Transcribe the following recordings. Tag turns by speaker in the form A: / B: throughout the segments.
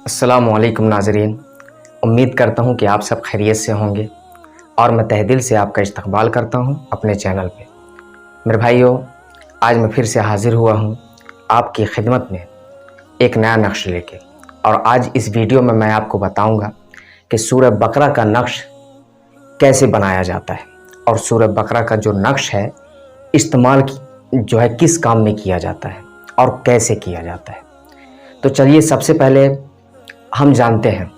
A: अस्सलामुअलैकुम नाज़रीन। उम्मीद करता हूँ कि आप सब खैरियत से होंगे और मैं तहे दिल से आपका इस्तकबाल करता हूँ अपने चैनल पे। मेरे भाइयों, आज मैं फिर से हाज़िर हुआ हूँ आपकी खिदमत में एक नया नक्श लेके। और आज इस वीडियो में मैं आपको बताऊँगा कि सूरह बकरा का नक्श कैसे बनाया जाता है और सूरह बकरा का जो नक्श है इस्तेमाल जो है किस काम में किया जाता है और कैसे किया जाता है। तो चलिए सबसे पहले हम जानते हैं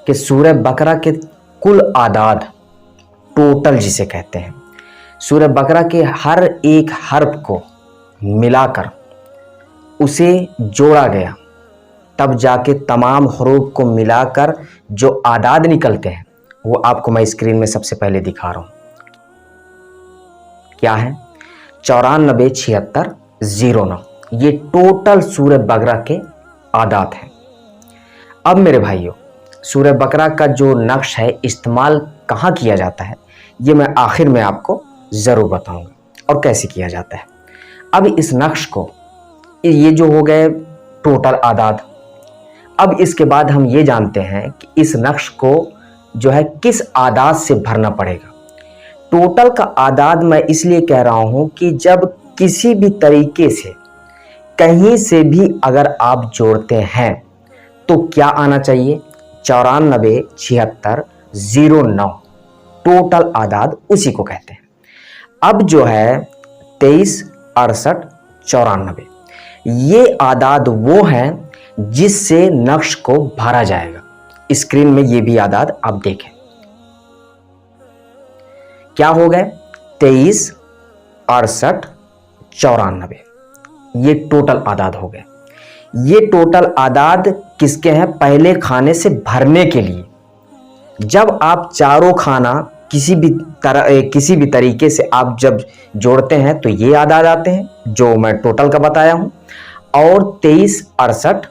A: कि सूरह बकरा के कुल आदाद, टोटल जिसे कहते हैं, सूरह बकरा के हर एक हर्फ को मिलाकर उसे जोड़ा गया, तब जाके तमाम हरूफ को मिलाकर जो आदाद निकलते हैं वो आपको मैं स्क्रीन में सबसे पहले दिखा रहा हूँ। क्या है? 947609। ये टोटल सूरह बकरा के आदात हैं। अब मेरे भाइयों, सूरह बकरा का जो नक्श है इस्तेमाल कहाँ किया जाता है ये मैं आखिर में आपको ज़रूर बताऊंगा और कैसे किया जाता है। अब इस नक्श को, ये जो हो गए टोटल आदाद, अब इसके बाद हम ये जानते हैं कि इस नक्श को जो है किस आदाद से भरना पड़ेगा। टोटल का आदाद मैं इसलिए कह रहा हूँ कि जब किसी भी तरीके से कहीं से भी अगर आप जोड़ते हैं तो क्या आना चाहिए? 947609 टोटल आदाद उसी को कहते हैं। अब जो है 23 68 94 ये आदाद वो हैं जिससे नक्श को भरा जाएगा। स्क्रीन में ये भी आदाद आप देखें। क्या हो गए? 23 68 94 ये टोटल आदाद हो गए। ये टोटल आदाद किसके हैं? पहले खाने से भरने के लिए। जब आप चारों खाना किसी भी तरीके से आप जब जोड़ते हैं तो ये आदाद आते हैं जो मैं टोटल का बताया हूं। और 23 68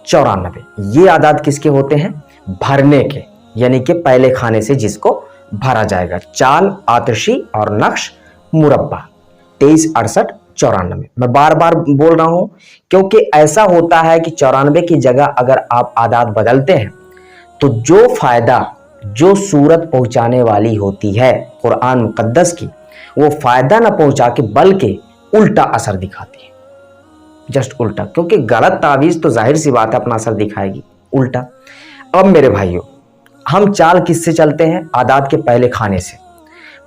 A: 94 ये आदाद किसके होते हैं? भरने के, यानी कि पहले खाने से जिसको भरा जाएगा। चाल, आतिशी और नक्श मुरब्बा। 23 68 94 मैं बार बार बोल रहा हूं क्योंकि ऐसा होता है कि 94 की जगह अगर आप आदाद बदलते हैं तो जो फायदा जो सूरत पहुंचाने वाली होती है कुरान मुकद्दस की, वो फायदा ना पहुंचा के बल्कि उल्टा असर दिखाती है। जस्ट उल्टा, क्योंकि गलत तावीज तो जाहिर सी बात है अपना असर दिखाएगी उल्टा। अब मेरे भाइयों, हम चाल किससे चलते हैं? आदाद के पहले खाने से।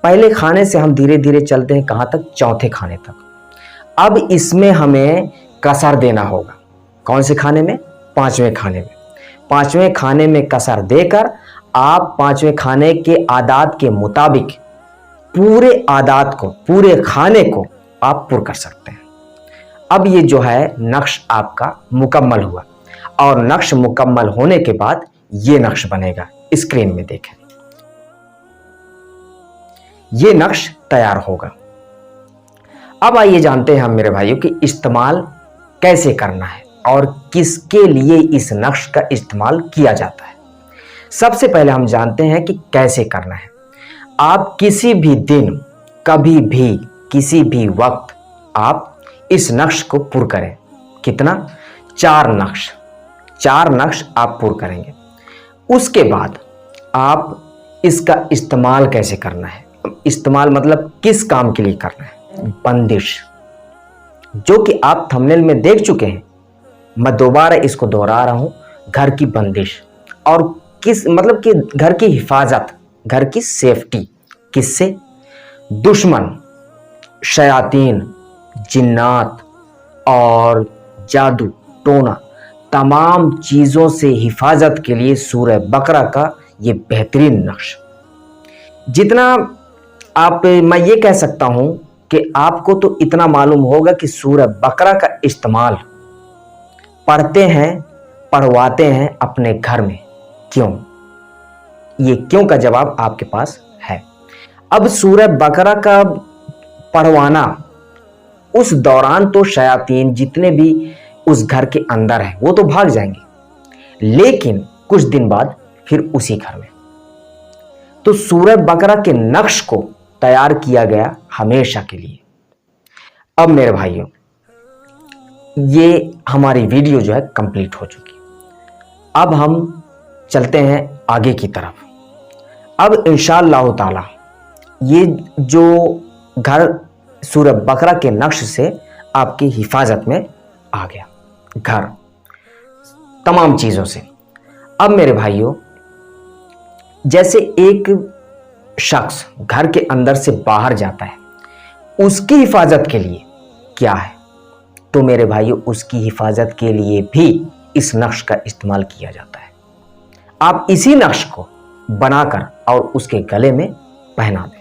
A: पहले खाने से हम धीरे धीरे चलते हैं कहां तक? चौथे खाने तक। अब इसमें हमें कसर देना होगा। कौन से खाने में? पांचवें खाने में। पांचवें खाने में कसर देकर आप पांचवें खाने के आदाद के मुताबिक पूरे आदाद को, पूरे खाने को आप पुर कर सकते हैं। अब ये जो है नक्श आपका मुकम्मल हुआ और नक्श मुकम्मल होने के बाद ये नक्श बनेगा। स्क्रीन में देखें, ये नक्श तैयार होगा। अब आइए जानते हैं हम मेरे भाइयों कि इस्तेमाल कैसे करना है और किसके लिए इस नक्श का इस्तेमाल किया जाता है। सबसे पहले हम जानते हैं कि कैसे करना है। आप किसी भी दिन, कभी भी, किसी भी वक्त आप इस नक्श को पुर करें। कितना? 4 नक्श। 4 नक्श आप पुर करेंगे। उसके बाद आप इसका इस्तेमाल कैसे करना है। इस्तेमाल मतलब किस काम के लिए करना है? बंदिश, जो कि आप थंबनेल में देख चुके हैं, मैं दोबारा इसको दोहरा रहा हूं। घर की बंदिश और किस मतलब कि घर की हिफाजत, घर की सेफ्टी। किससे? दुश्मन, शयातीन, जिन्नात और जादू टोना, तमाम चीजों से हिफाजत के लिए सूरह बकरा का ये बेहतरीन नक्श। जितना मैं ये कह सकता हूं कि आपको तो इतना मालूम होगा कि सूरह बकरा का इस्तेमाल पढ़ते हैं, पढ़वाते हैं अपने घर में। क्यों? ये क्यों का जवाब आपके पास है। अब सूरह बकरा का पढ़वाना, उस दौरान तो शयातीन जितने भी उस घर के अंदर है वो तो भाग जाएंगे, लेकिन कुछ दिन बाद फिर उसी घर में। तो सूरह बकरा के नक्श को तैयार किया गया हमेशा के लिए। अब मेरे भाइयों, ये हमारी वीडियो जो है कंप्लीट हो चुकी। अब हम चलते हैं आगे की तरफ। अब इंशाअल्लाह ताला ये जो घर सूरह बकरा के नक्श से आपकी हिफाजत में आ गया, घर तमाम चीज़ों से। अब मेरे भाइयों, जैसे एक शख्स घर के अंदर से बाहर जाता है, उसकी हिफाजत के लिए क्या है, तो मेरे भाइयों उसकी हिफाजत के लिए भी इस नक्श का इस्तेमाल किया जाता है। आप इसी नक्श को बनाकर और उसके गले में पहना दें।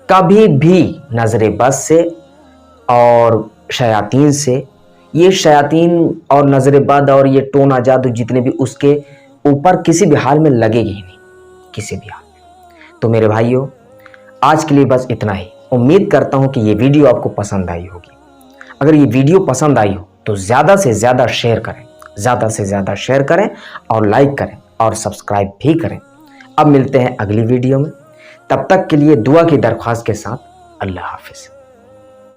A: कभी भी नजर बस से और शयातीन से, ये शयातीन और नजर बद और ये टोना जादू जितने भी उसके ऊपर किसी भी हाल में लगेगी ही नहीं, किसी भी हाल में। तो मेरे भाइयों आज के लिए बस इतना ही। उम्मीद करता हूं कि ये वीडियो आपको पसंद आई होगी। अगर ये वीडियो पसंद आई हो तो ज़्यादा से ज़्यादा शेयर करें, ज़्यादा से ज़्यादा शेयर करें और लाइक करें और सब्सक्राइब भी करें। अब मिलते हैं अगली वीडियो में, तब तक के लिए दुआ की दरख्वास्त के साथ अल्लाह हाफिज़।